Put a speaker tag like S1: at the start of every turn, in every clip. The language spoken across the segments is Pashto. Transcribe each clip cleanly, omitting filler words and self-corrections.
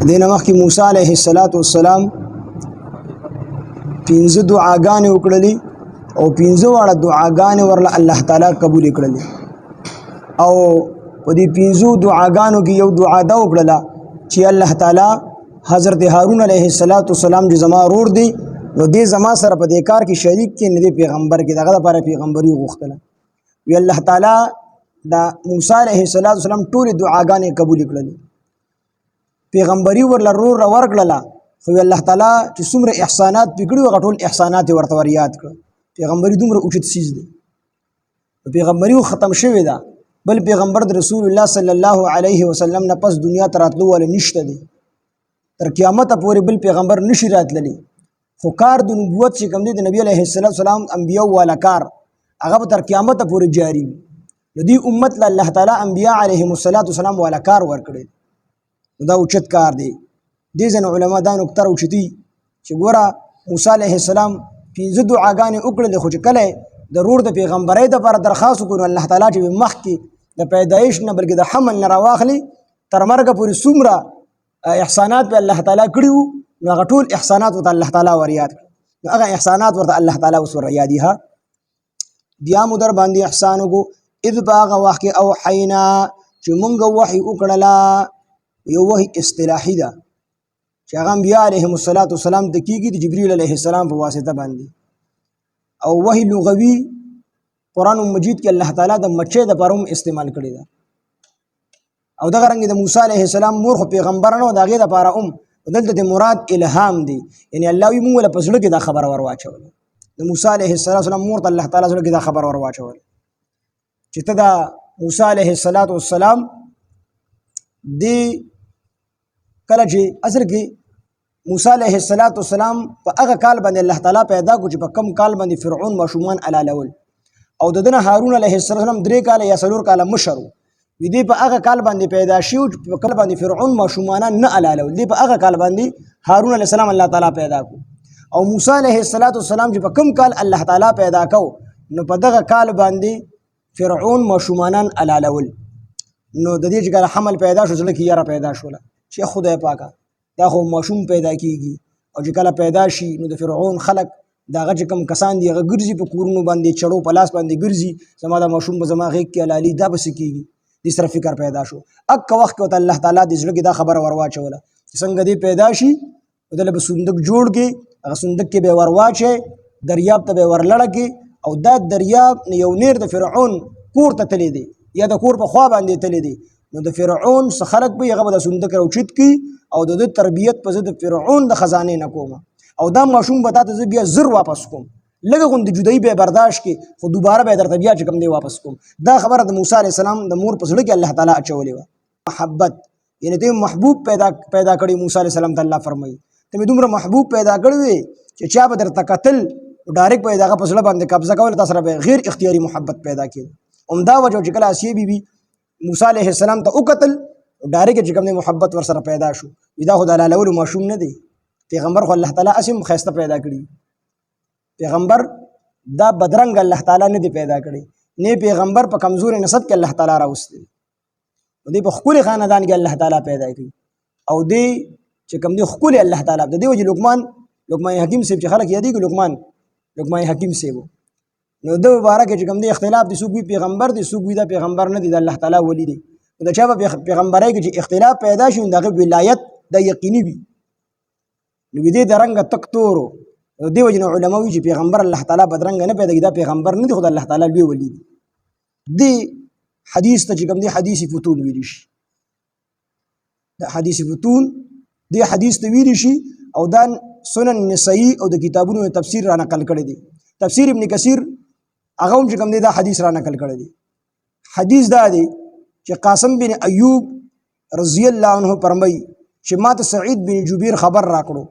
S1: دینه مخکې موسی علیه السلام پنځه دعاګانې وکړلې او پنځه واړه دعاګانې ورله الله تعالی قبول کړلې او په دې پنځو دعاګانو کې یو دعا دا وکړله چې الله تعالی حضرت هارون علیه السلام چې زما ورور دی نو دې زما سره په دې کار کې شریک کې نه دی پیغمبر کې دغه لپاره پیغمبري غوښتله وی الله تعالی دا موسی علیه السلام ټول دعاګانې قبول کړلې پیغمبري ورله ورکړله خو الله تعالی چې څومره احسانات پکړي هغه ټول احسانات ورته ور یاد کړ پیغمبري دومره اوچت سیز دی پیغمبري ختم شوی دا بل پیغمبر د رسول الله صلی الله علیه وسلم نه پس دنیا ته راتلو ول نشته دی تر قیامت پورې بل پیغمبر نشي راتللی خو کار د نبوت چې کوم دی د نبی علیه السلام انبیاء والا کار هغه تر قیامت پورې جاری وي د دې امت له الله تعالی انبیاء علیهم السلام والا کار ورکړي دا اوچت کار دی دې ځنه علما دا نقطه اوچتي چې ګوره موسی علیه السلام پنځه دعاګانې وکړلې خو چې کله د رور د پیغمبرۍ دپاره درخواست وکړو الله تعالی چې مخکې د پیدایش نه بلکې د حمل نه راواخلي تر مرګه پورې څومره احسانات به الله تعالی کړي وو نو هغه ټول احسانات ورته الله تعالی ور یاد کړي نو هغه احسانات ورته الله تعالی اوس ور یادي ها بیا مو در باندې احسان وکړو اذ باغ وخت کې اوحینا چې مونږ وحی وکړله یو وحی اصطلاحي ده چې هغه انبیاء علیهم السلام ته کېږي د جبریل علیه السلام په واسطه باندې او وحی لغوي قرآن مجید کې الله تعالی د مچې د پاره هم استعمال کړی ده او دغه رنګ د موسی علیه السلام مور خو پیغمبر نه و د هغې دپاره هم دلته د مراد الهام دی یعنی الله وي مونږ له په زړه کې دا خبره ور واچوله د موسی علیه السلام مور ته الله تعالی زړه کې دا خبره ور واچوله چې ته د موسی علیه السلام دی کله چې اصل کې موسی علیه السلام په هغه کال باندې الله تعالی پیدا کو چې په کم کال باندې فرعون ماشومان علالول او دنه هارون علیه السلام 3 کال یا 4 کال مشر وي دی په هغه کال باندې پیدا شو په کال باندې فرعون ماشومان نه علالول دی په هغه کال باندې هارون علیه السلام الله تعالی پیدا کو او موسی علیه السلام چې په کم کال الله تعالی پیدا کو نو په دغه کال باندې فرعون ماشومان علالول نو د دې چې حمل پیدا شو ځکه یاره پیدا شوله چې خدای پاکه دا خو ماشوم پیدا کیږي او چې کله پیدا شي نو د فرعون خلق داغه چې کم کسان دی هغه ګرځي په کورونو باندې چړو په لاس باندې ګرځي زما د ماشوم په زما غیږ کې علالي دا بس کیږي دې سره فکر پیدا شو اک وخت کې الله تعالی دې زړه کې دا خبر ورواچوله څنګه دې پیدا شي دله به صندوق جوړ کې هغه صندوق کې به ورواچي دریاب ته به ورلړه کې او دا دریاب یو نیر د فرعون کور ته تللی دی یا د کور په خوا باندې تللی دی نو د فرعون څخه خلق به هغه د صندوق راوچت کی او د تربیت په ضد فرعون د خزانه نه کوم او دا ماشوم به تاسو بیا زر واپس کوم لږه غوند جدای به برداشت کی خو دوباره به درته بیا چې کوم دی واپس کوم دا خبره د موسی علی السلام د مور په سره کې الله تعالی اچولې و محبت یعنی ته محبوب پیدا کړی موسی علی السلام ته الله فرمایي ته دومره محبوب پیدا کړی چې چا به درته قتل ډایرک به دغه په سره باندې قبضه کول تاسو به غیر اختیاري محبت پیدا کړي عمدا وجه چې کله اسیه بیبي موسی علیه السلام ته وکتل ډایرک چې کوم محبت ور سره پیدا شو دا خدای لاله ول ماشوم نه دی پیغمبر خو الله تعالی اسیم خسته پیدا کړی پیغمبر دا بدرنګ الله تعالی نه دی پیدا کړی نه پیغمبر په کمزور نسب کې الله تعالی راوستي دی په خپل خاندان کې الله تعالی پیدا کړی او دی چې کوم دی خپل الله تعالی د دی وجه لقمان حکیم سیب چې خلک یادي لقمان حکیم سیب نو د مبارک چې کوم دی اختلاف دي سوق پیغمبر دي سوق دا پیغمبر نه دي د الله تعالی ولی دي دا چې پیغمبرای کې چې اختلاف پیدا شي دغه ولایت د یقیني وي نو دې درنګ تکتورو دی وجنه علماء وی چې پیغمبر الله تعالی بدرنګ نه پیدا کیدا پیغمبر نه دی خدای الله تعالی لوی ولی دی حدیث ته چې کوم دی حدیث فتون ویل شي دا حدیث فتون دی حدیث ته ویل شي او دا سنن نسائی او د کتابونو تفسیر را نقل کړی دی تفسیر ابن کثیر هغه هم چې کوم دی دا حدیث را نقل کړی دی حدیث دا دی چې قاسم بن ایوب رضی الله عنه فرمایي چې ماته سعید بن جبیر خبر راکړو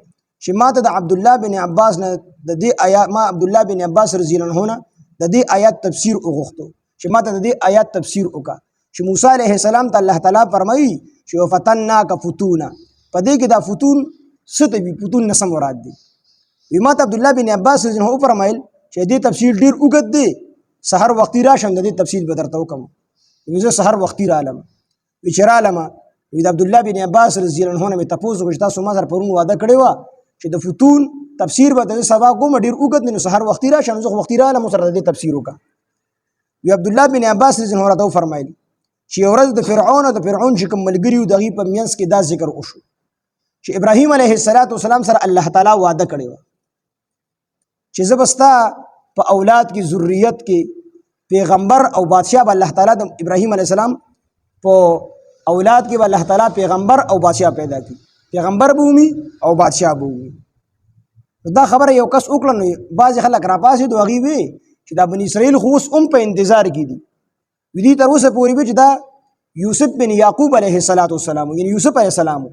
S1: چې ماته د عبد الله بن عباس نه د دې آیات ما عبد الله بن عباس رضی الله عنه د دې آیات تفسیر وغوښتو چې ماته د دې آیات تفسیر وکا چې موسی علیه السلام ته الله تعالی فرمایي چې فتناک فتونا په دې کې دا فتون ست وی فتون نسم مراد دي وی ماته عبد الله بن عباس رضی الله عنه فرمایل چې دې تفسیر ډیر وګد دی سحر وختي راشم د دې تفصیل به درته وکم زه سحر وختي رالم وچرالم د عبد الله بن عباس رضی الله عنه نه تاسو کو تاسو ما سره پرون وعده کړی و چې د فتون تفسیر به د سبا کوم ډیر وګد نو سحر وختي را شمزه وختي را لمو سره د تفسیر وکا وی عبد الله بن عباس رضی الله عنه فرمایلی چې ورځ د فرعون چې کوم ملګری او دغه په مینس کې دا ذکر وشو چې ابراهیم علیه السلام سره الله تعالی وعده کړی و چې زبستا په اولاد کې ذریت کې پیغمبر او بادشاہ به الله تعالی د ابراهیم علیه السلام په اولاد کې به الله تعالی پیغمبر او بادشاہ پیدا کړي پیغمبر به ومي او بادشاہ به ومي دا خبره یو کس وکړه نو بعض خلک را پاسې دوه غي وي چې دا بنی اسرائیل خو اوس په انتظار کې دي ودي تر اوسه پورې به چې دا یوسف بن یعقوب علیه السلام یعنی یوسف علیه السلام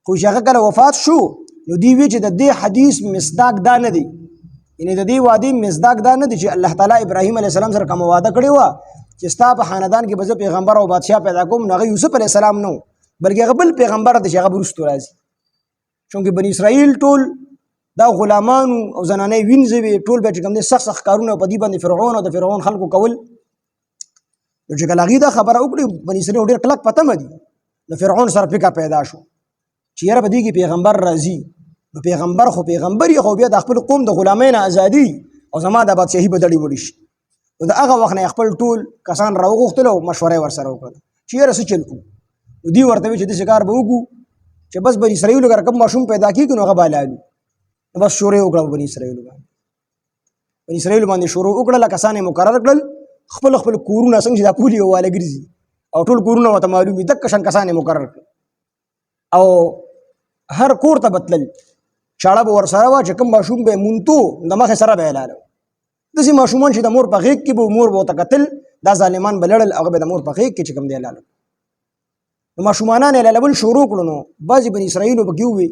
S1: خو هغه کله وفات شو نو دی وی چې د دې حدیث مصداق دا نه دی یعنی د دې وادي مصداق دا نه دی چې الله تعالی ابراهیم علیه السلام سره کوم وعده کړی و چې ستا په خاندان کې به پیغمبر او بادشاہ پیدا کوم نو یوسف علیه السلام نو بلکې هغه بل پیغمبر دی چې هغه ورستو راځي چونکه بنی اسرائیل ټول دا غلامانو او زنانه وینځوي ټول به کوم دي سخت کارونه په دې باندې فرعون او د فرعون خلکو کول نو چې کله غیدا خبره وکړي بنی اسرائیل ډېر کلک پته مدي نو فرعون سره فکر پیدا شو چې یاره بدی کې پیغمبر راځي نو پیغمبر خو پیغمبري خو بیا د خپل قوم د غلامین ازادي او زما د بادشاہي بدړي وړي شي نو دا هغه وخت نه خپل ټول کسان راوغختل او مشوره ورسره وکړه چې یاره څه چل کو دی ورته چې د شکار به وګو چې بس بنی اسرائیل وګر کوم ماشوم پیدا کیږي نو هغه بالالو بس شورې وکړه بنی اسرائیل باندې شروع وکړه کسانې مقرر کړل خپل کورونه څنګه چې د پولی واله ګرځي او ټول کورونه وته معلومي د کشن کسانې مقرر کړ او هر کور ته بتل چاړه به ورسره وا چې کوم ماشوم به مونتو د مخه سره به اعلان دسي ماشومان چې د مور په غیږ کې به مور به تقتل دا ظالمان بلړل هغه به د مور په غیږ کې چې کوم دی اعلان نو ماشومانان اعلان شروع کړو نو بعضی بنی اسرائیل وبګیوي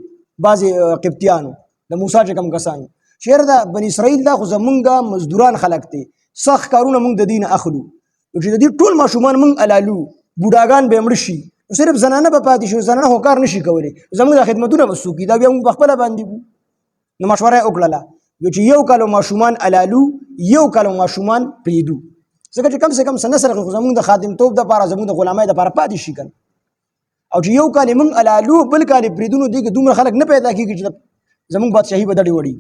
S1: بعضی قبطیانو د موسی چې کوم کسان شهر د بنی اسرائیل دا خو زمونږه مزدوران خلق دي سخت کارونه مونږ د دین اخلو چې د دې ټول ماشومان مونږ الالو بوډاګان به مړ شي صرف زنانه به پاتې شو زنانه هو کار نشي کولی زموږ د خدمتونه مسوکی دا بیا موږ خپل باندې نو مشوره وکړه چې یو کالو ماشومان الالو یو کالو ماشومان پریدو ځکه چې کم سے کم سنه سره زموږ د خادم توپ د پاره زموږ د غلامای د پاره پاتې شي کنه او چې یو کال موږ الالو بل کال پریدو دي کې دومره خلک نه پیدا کیږي چې زموږ بادشاہي بدړي وړي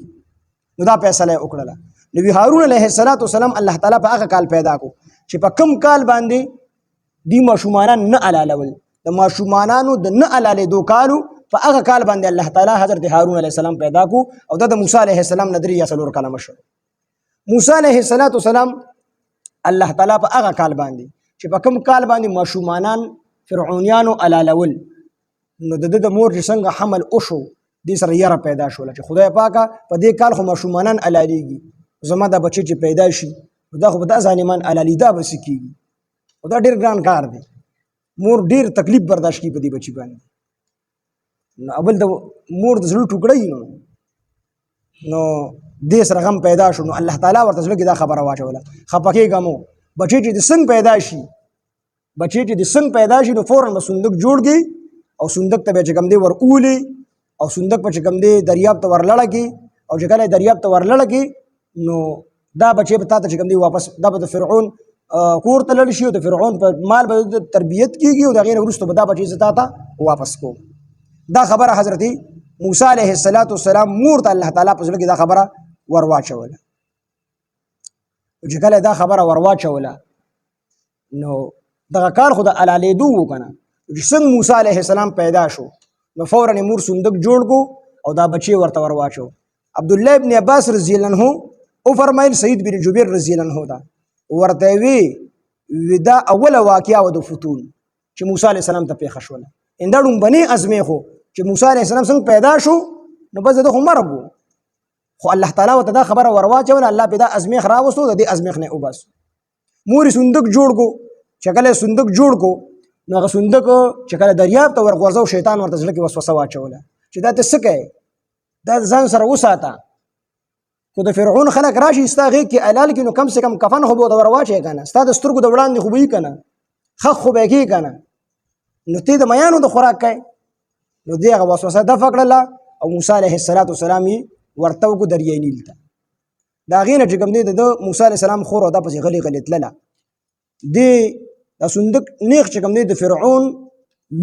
S1: نو دا فیصله وکړه نبی هارون علیه السلام الله تعالی په هغه کال پیدا کو چې په کم کال باندې دی ماشومان نه الالول د ماشومانانو د نه الالې دو کالو په هغه کال باندې الله تعالی حضرت هارون علیه السلام پیدا کو او د موسی علیه السلام ندری یا سلور کلمه شو موسی علیه السلام الله تعالی په هغه کال باندې چې په کم کال باندې ماشومانان فرعونیانو الالول نو د مور څنګه حمل وشو دې سره یاره پیدا شول چې خدای پاکه په دې کال خو ماشومانان الالیږي زما دا بچی چې پیدا شي دا خو به دا ظالمان الالیدا بس کیږي او دا ډیر ګران کار دی مور ډیر تکلیف برداشت کی په دې بچی باندې نو اول د مور د زړه ټوکړی نو دې سره غم پیدا شو نو الله تعالی ورته ځل کې دا خبره واچوله خپکه غمو بچی چې د څنګه پیدا شي نو فورا به صندوق جوړږي او صندوق ته به چې کم دی ور اولي او صندوق په چې کم دی دریاب ته ورلړه کی او چې کله دریاب ته ورلړه کی نو دا بچی به تاسو چې کم دی واپس دا به فرعون کور ته لړ شي او د فرعون په مال به تربیت کیږي او دا غیر ورستو به دا بچی زتا ته واپس کو دا خبره حضرت موسی علیه السلام مور ته الله تعالی په ځل کې دا خبره ورواچوله چې کله دا خبره ورواچوله نو دا کار خو د الالیدو وکنه چې څنګه موسی علیه السلام پیدا شو نو فورا مور صندوق جوړ کو او دا بچی ورته ورواچو عبد الله ابن عباس رضی الله عنه او فرمایل سعید بن جبیر رضی الله عنه دا ورته وی دا اوله واقعه و د فتون چې موسی علیه السلام ته پیښ شوله اندړم بنی ازمه خو چې موسی علیه السلام څنګه پیدا شو نو بس د عمر وو خو الله تعالی وته دا خبره ورواچول الله پیدا ازمیخ راوستو د دې ازمیخ نه وبس مور صندوق جوړ کو چکله صندوق جوړ کو نو هغه صندوق چکله دریاب ته ورغورځو شیطان ورته ځل کې وسوسه واچوله چې دا ته څه کوي دا ځان سره وساته کو د فرعون خلک راشي استاغه کې علال کې نو کم سے کم کفن خو به ورواچي کنه استاد سترګو د وړاندې خو به کنه خخ خو به کې کنه نو ته د میانو د خوراک کوي نو دغه وسوسه د فکړه او موسی علیه السلام ورته کو دریای نیل ته دا غینه چې کوم دی د موسی علیه السلام خور او د پسې غلی تلله دی د صندوق نیخ چې کوم دی د فرعون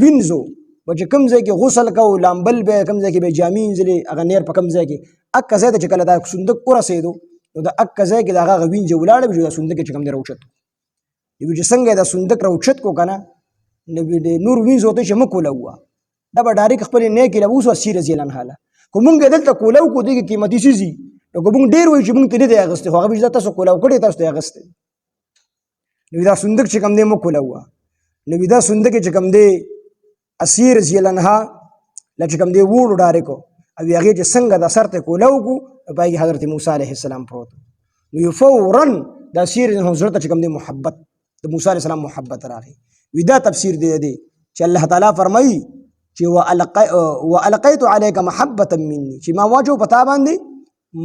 S1: وینځو به چې کوم ځای کې غسل کوو لامبل به کوم ځای کې به جامې انځلې هغه نیر په کوم ځای کې اکه ځای ته چې کله دا صندوق ورسېدو نو د اکه ځای کې د هغه وینځې ولاړې وي چې دا صندوق چې کوم دی راوچت چې څنګه دا صندوق راوچت کو که نه نور وینځو ته چې مه کولوه دا به ډایرکټ خپلې نیکې له اوس اسیر رضي الله عنها له که مونږ یې دلته کولو کو دې کې قیمتي څیز وي نو که مونږ ډېر وایو چې مونږ ته نه دی اخیستی خو هغه به تاسو کولو کړی تاسو ته اخیستی نو دا صندوق چې کوم دی مه کولوه نو دا صندوق چې کوم دی اسیر رضي الله عنها له چې کوم دی ووړو ډایرکټ او هغې چې څنګه دا سر ته کولو کو په هغې حضرت موسی علیه السلام پروت نو فورا دا اسیر رضي الله عنه زړه ته چې کوم دی محبت د موسی علیه السلام محبت راغی وی دا تفسیر دی چې الله تعالی فرمایي چې والقیت علیک محبة مني چې ما واچو په تا باندې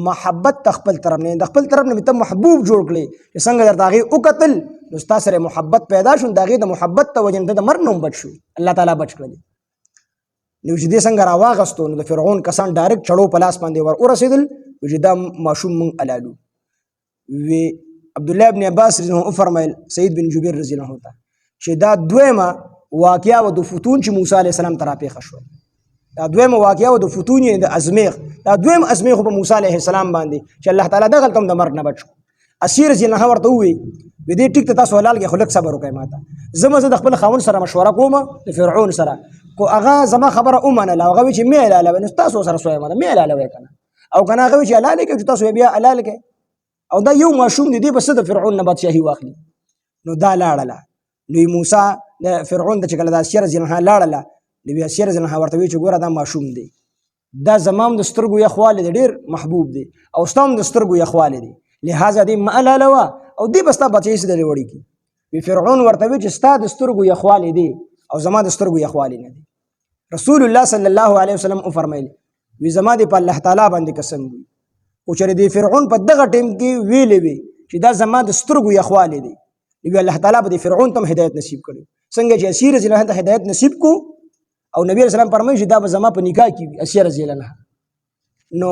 S1: محبت د خپل طرف نه د خپل طرف نه ته محبوب جوړ کړې چې څنګه درته هغې وکتل نو ستا سره محبت پیدا شو د هغې د محبت ته وجه د مرګ نه هم بچ شو الله تعالی بچ کړل نو چې دې څنګه راواغستو نو د فرعون کسان ډایرکټ چړو په لاس باندې ور ورسېدل چې دا ماشوم مونږ الالو وی عبدالله ابن عباس رضی الله عنه وفرمایل سعید بن جبیر رضی الله عنه چې دا دویمه واقعه و د فتون چې موسی علیه السلام ته راپېښه شوه دا دویمه واقعه و د فتون یعنې د ازمیغ دا دویم ازمیغ په موسی علیه السلام باندې چې الله تعالی دغلته هم د مرګ نه بچ کړو اسیر رضی الله عنه ورته ووایي وی دې ټیک ته تاسو حلال کې خو لږ صبر وکړئ ما ته زه د خپل خاوند سره مشوره کوم د فرعون سره خو هغه زما خبره ومنله هغه وایي چې مې حلالوئ نو تاسو سره سویم ده مې حلالوئ که نه او که نه هغه وایي چې حلال یې کړئ چې تاسو بیا حلال کړئ او دا یو ماشوم دی دې به څه د فرعون نه بادشاهي واخلي نو دا لاړله نو موسی د فرعون ته چې کله د اسیر رضی الله عنه لاړله نو بیا اسیر رضی الله عنه ورته وایي چې ګوره دا ماشوم دی دا زما هم د سترګو یخوالی دی ډېر محبوب دی او ستا هم د سترګو یخوالی دی لهذا دې مه حلالوه او دې به ستا بچی څه دلې وړي کړي وی فرعون ورته وایي چې ستا د سترګو یخوالی دی او زما د سترګو یخوالی نه دی رسول الله صلی الله علیه وسلم وفرمیل وی زما دې په الله تعالی باندې قسم وي او چې د فرعون په دغه ټیم کې ویلې وي چې دا زما د سترګو یخوالی دی نو الله تعالی به فرعون ته هدایت نصیب کړي څنګه چې اسیر رضی الله عنه ته هدایت نصیب کو او نبی رسول الله فرمایي چې دا به زما په نکاح کې وي اسیر رضی الله عنه نو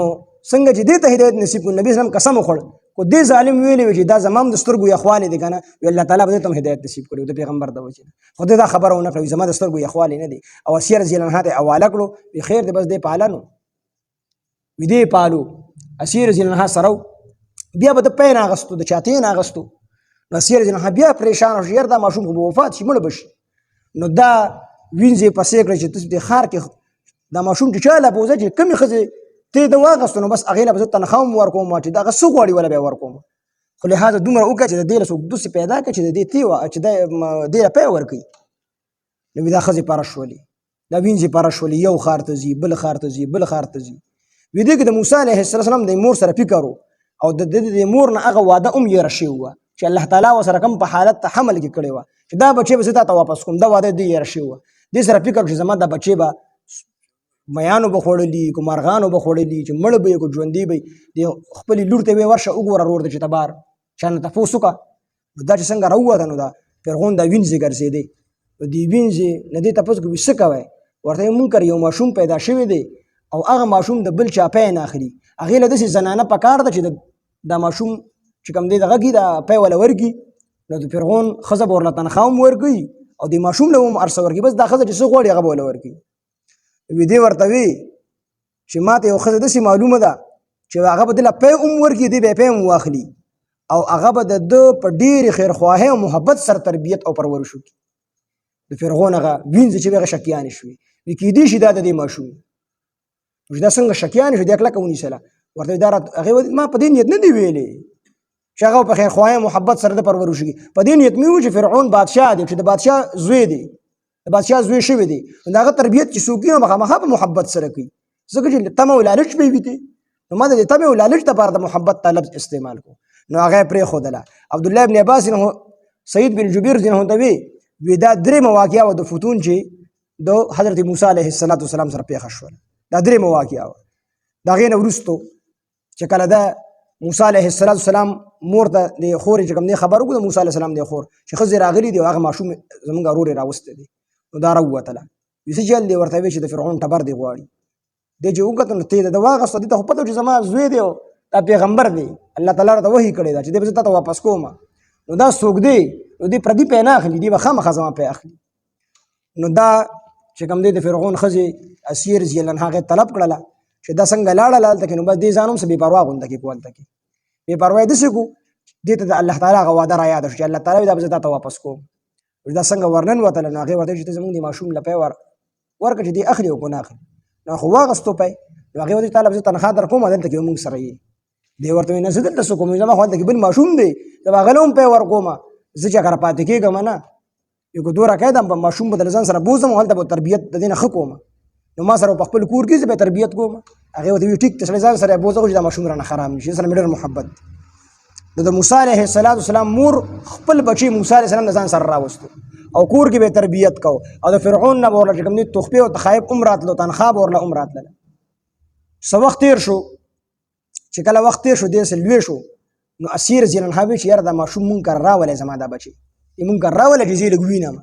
S1: څنګه چې دې ته هدایت نصیب کو نبی رسول الله قسم وخوړ کو دې ظالم ویلې وي چې دا زما د سترګو یخوالی دی کنه الله تعالی به ته هدایت نصیب کړي د پیغمبر د وجه خو دا خبره ونه کړی زما د سترګو یخوالی نه دی او اسیر رضی الله عنه ته حواله کړو به خیر دې بس دې پالانو وی دې پالو اسیر رضی الله عنه سره بیا به د پین اغستو د چاتین اغستو نو اسیر رضی الله عنه بیا پریشان شو یار دا ماشوم خو به وفات شي مړ بشي نو دا وینځې پسې کړی چې تاسو د ښار کې دا ماشوم چې چا له بوزه چې کمې ښځې ته د واغستو نو بس هغې له به زه تنخوا هم ورکوم چې دغه څه غواړي وله بیا ورکوم خو لهذا دومره وکړه چې د دې له څوک دوسې پیدا کړه چې د دې چې دې له پی ورکوي نو دا ښځې پاره شولې دا وینځې پاره شولې یو ښار ته ځي بل ښار ته ځي بل ښار ته ځي وی دې کې د موسی علیه السلام د مور سره فکر و او د مور نه هغه واده هم یېره شوې وه چې الله تعالی ورسره کوم په حالت ته حمل کې کړې وه چې دا بچی به زه تا ته واپس کوم دا واده دې یېره شوې وه دې سره فکر چې زما دا بچی به میانو به خوړلي که مارغانو به خوړلي چې مړ به یې که ژوندي به د خپلې لور ته به یې ورشه وګوره رور دی چې ته بار چا نه تپوس وکړه نو دا چې څنګه راووته نو دا فرعون دا وینځې ګرځېدی نو دې وینځې نه دې تپوس کوي څه کوی ورته یې منکر یو ماشوم پیدا شوی دی او هغه ماشوم د بل چا پی نه اخلي هغې له داسې زنانه پکار ده چې دا ماشوم چې کوم دی دغه کي دا پی وله ورکړي نو د فرعون ښځه به ورله تنخوا هم ورکوي او د ماشوم له هم هر څه ورکوي بس دا ښځه چې څه غواړي هغه به وله ورکوي وی دې ورته وی چې ما ته یو ښځه داسې معلومه ده چې هغه به دله پی هم ورکړي دی به یې پی هم واخلي او هغه به د ده په ډېرې خیرخواهۍ او محبت سره تربیت او پرورش وکړي د فرعون هغه وینځې چې وي هغه شکیانې شوې وی کیدای شي دا د دې ماشوم چې دا څنګه شکیانې شو دې کلکه ونیسله ورته دا هغې ما په دې نیت نه دی ویلې چې هغه په خیرخواهۍ محبت سره د پرورش وکړي په دې نیت مې و چې فرعون بادشاه دی چې د بادشاه زوی دی د بادشاه زوی شوی دی نو د هغه تربیت چې څوک وي نو مخامخا په محبت سره کوي ځکه چې تمه او لالچ به یې وي نو ما د تمه او لالچ دپاره د محبت طلب استعمال کو نو هغه یې پرېښودله عبدالله ابن عباس سعید بن جبیر رضی الله عنه ته وی دا درېیمه واقعه وه د فتون چې د حضرت موسی علیه السلام سره پېښه شوله دا درېیمه واقعه وه د هغې نه وروستو چې کله د موسی علیه السلام مور ته د خورې چې کوم دی خبر وکړو د موسی علیه السلام د خور چې ښځې راغلي دي او هغه ماشوم زموږ ورور یې راوستی دی نو دا راووتله وي څه چل دی ورته ویې چې د فرعون ټبر دی غواړي دی چې وکتل نو ته د واغسته دې ته خو پته چې زما زوی دی او دا پیغمبر دی الله تعالی راته وحي کړی ده چې دی به زه تا ته واپس کوم نو دا څوک دی نو دی پردي پی نه اخلي دی به خامخا زما پی اخلي نو دا چې کوم دی د فرعون ښځې اسیر رضی الله عنها هغې طلب کړله چې دا څنګه لاړله هلته کې نو بس دې ځان هم څه بې پروا غونده کې کړو هلته کې بې پروا یې داسې کړو دې ته د الله تعالی هغه وعده را یاده شو چې الله تعالی دا به زه تا ته واپس کوم دا څنګه ورننوتله نو هغې ورته چې ته زموږ د ماشوم له پی ورکړه چې دې اخلي او که نه اخلي نو خو واغستو پی نو هغې ورته تعالی به زه تنخوا در کوم دلته کې به مونږ سره یې دی ورته وایي نه زه دلته څه کوم زما خو هلته کې بل ماشوم دی زه به هغه له هم پی ورکوم زه چې هغه راپاتې کېږم نه یو که 2 رکعه د ماشوم به د ځان سره بوځم او هلته به تربیت د دې نه ښه کوم نو ما سره په خپل کور کې زه به تربیت کوم هغې ورته وایي ټیک ته سړی ځان سره یې بوځه خو چې دا ماشوم رانه خراب نه شي سره مې ډېر محبت نو د موسی علیه السلام مور خپل بچی موسی علیه السلام د ځان سره راوستو او کور کې به تربیت کو او د فرعون نه به ورله چې کوم دي تحفې او تخایف هم راتلو تنخوا به ورله هم راتلله څه وخت تېر شو چې کله وخت تېر شو دې سه لوی شو نو اسیر رضی الله عنها وایي چې یاره دا ماشوم مونږ کره راولی زما دا بچی مونږ کره راولی چې زه یې لږ وینم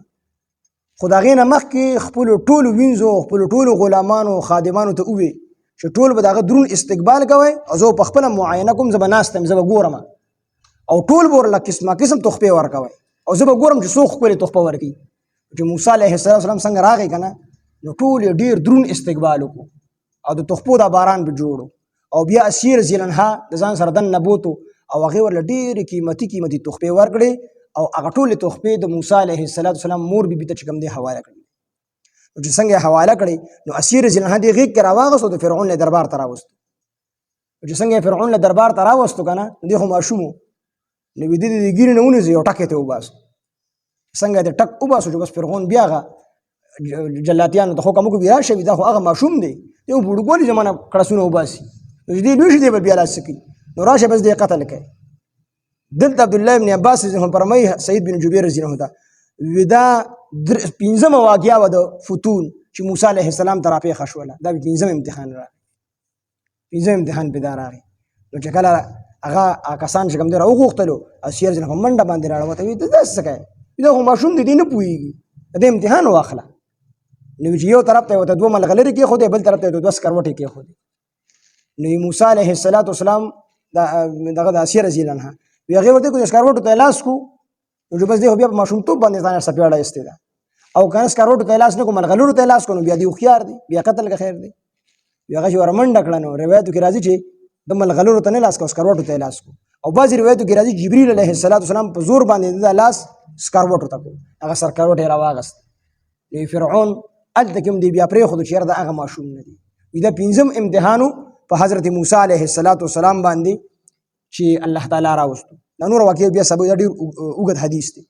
S1: خو د هغې نه مخکې خپلو ټولو وینځو خپلو ټولو غلامانو خادمانو ته ووې چې ټول به د هغه درون استقبال کوئ او زه په خپله معاینه کوم زه به ناست یم زه به ګورم او ټول به ورله قسمه قسم تحفې ورکوئ او زه به ګورم چې څوک ښکلې تحفه ورکوي چې موسی علیه السلام څنګه راغی که نه نو ټول یې ډېر درون استقبال وکړو او د تحفو دا باران به جوړو او بیا اسیر رضی الله عنها د ځان سره دننه بوتو او هغې ورله ډېرې قیمتي تحفې ورکړې او هغه ټولې تحفې د موسی علیه السلام مور بیبي ته چې کوم دی حواله کړي نو چې څنګه یې حواله کړې نو اسیر رضی الله عنها دې غېږ کې راواغستو د فرعون له دربار ته راوستو چې څنګه یې فرعون له دربار ته راوستو که نه نو دې خو ماشوم و نو ویده د ګیرې نه ونیسو یو ټک یې ته وباسو څنګه د ټک وباسو چې بس فرعون بیا هغه جلاتیانو ته حکم وکړو بیا شوي دا خو هغه ماشوم دی یو بوډګولي زمانه کړسونه وباسي نو چې دې لوی شي دی به بیا راسه کوي نو راشه بس دې قتل کوي دلته عبدالله ابن عباس فرمایي سعید بن جبیر رضی الله عنه وی دا 15مه واقعه وه د فتون چې موسی علیه السلام ته راپېښه شوله دا 15م امتحان راغی 15م امتحان پې دا راغی نو چې کله هغه کسان چې کوم دی راوغوښتلو اسیر رضی الله په منډه باندې راړه ورته وایي ته داسې څه کوې دا خو ماشوم دی دې نه پوهېږي د دې امتحان واخله نو چې یو طرف ته یې ورته 2 ملغلرې کېښودې بل طرف ته یې 2 سکروټې کېښودې نو موسی علیه السلام دغه د اسیر رضی الله عنها وی هغې ورته وکړو چې سکروټو ته یې لاس کړو نو بس دی خو بیا په ماشومتوب باندې ځان څپېړه ایستې ده او که نه سکروټو ته یې لاس نه کړو ملغلرو ته یې لاس کړو نو بیا دی هوښیار دی بیا قتل که خیر دی بیا هغه چې ورمنډه کړه نو روایتو کې راځي چې د ملغلرو ته نه لاس کړو سکروټو ته یې لاس کړو او بعضې روایتو کې راځي جبریل علیه السلام په زور باندې د لاس سکروټو ته کړو هغه سکروټ یې راواغست نو فرعون هلته کې هم دی بیا پرېښودو چې یاره د هغه ماشوم نه دی وي دا 5م امتحانو په حضرت موسی علیه السلام باندې چې الله تعالی راوستو دا نور واقع بیا سبا ډېر اوږد حدیث دی